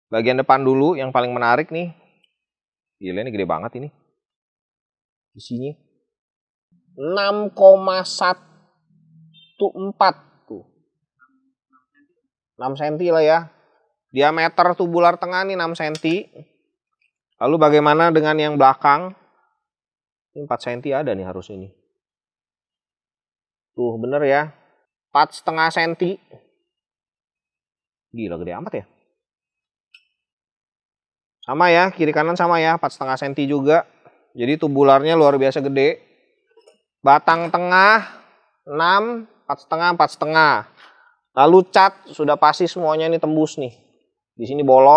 Bagian depan dulu yang paling menarik nih. Gila, ini gede banget ini. Isinya 6,14 tuh. 6 cm lah ya. Diameter tubular tengah nih 6 cm. Lalu bagaimana dengan yang belakang? Ini 4 cm ada nih harus ini. Tuh bener ya. 4,5 cm. Gila gede amat ya. Sama ya, kiri kanan sama ya, 4,5 cm juga. Jadi tubularnya luar biasa gede. Batang tengah 6, 4,5, 4,5. Lalu cat sudah pasti semuanya ini tembus nih. Di sini bolong.